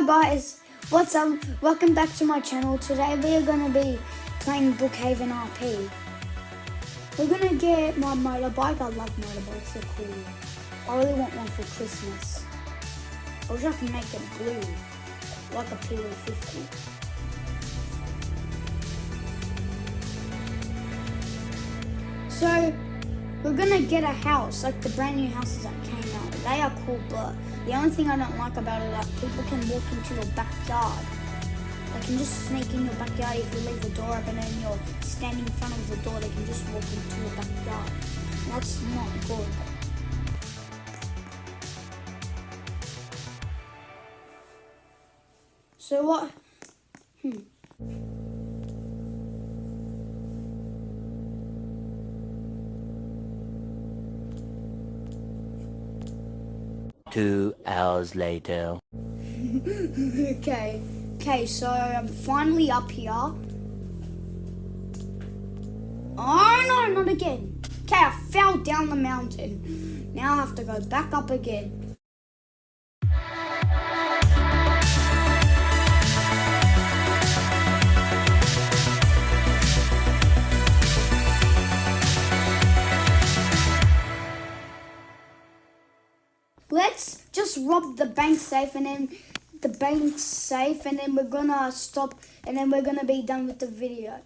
Hello guys, what's up? Welcome back to my channel. Today we are going to be playing Brookhaven RP. We're going to get my motorbike. I love motorbikes, they're cool. I really want one for Christmas. I wish I could make it blue, like a P50. So, we're going to get a house, like the brand new houses that came out. They are cool, but the only thing I don't like about it is that people can walk into your backyard. They can just sneak in your backyard if you leave the door open and you're standing in front of the door. They can just walk into your backyard. That's not good. So what? 2 hours later. Okay, so I'm finally up here. Oh no, not again. Okay, I fell down the mountain. Now I have to go back up again. Let's just rob the bank safe and then we're gonna stop and then we're gonna be done with the video.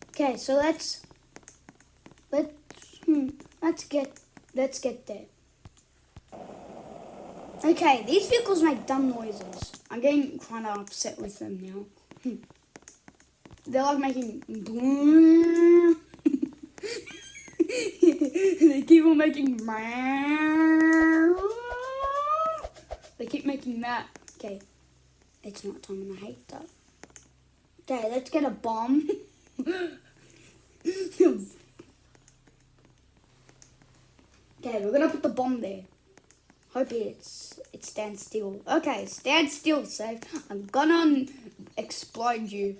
Okay, so let's get there. Okay, these vehicles make dumb noises. I'm getting kind of upset with them now. They're like making boom. They keep on making. They keep making that. Okay, it's not time and I hate that. Okay, let's get a bomb. Okay, we're gonna put the bomb there. Hope it stands still. Okay, stand still, safe. I'm gonna explode you.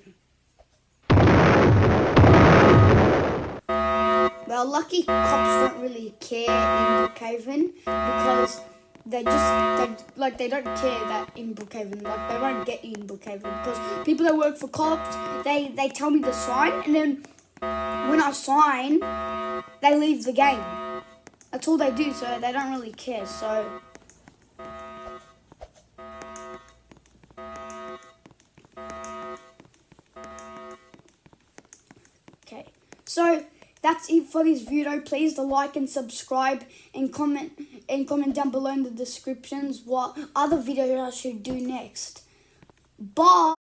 Well, lucky cops don't really care in Brookhaven because they don't care that in Brookhaven, like they won't get you in Brookhaven because people that work for cops, they tell me to sign and then when I sign, they leave the game. That's all they do, so they don't really care, so. Okay, so that's it for this video. Please like and subscribe and comment down below in the descriptions what other videos I should do next. Bye.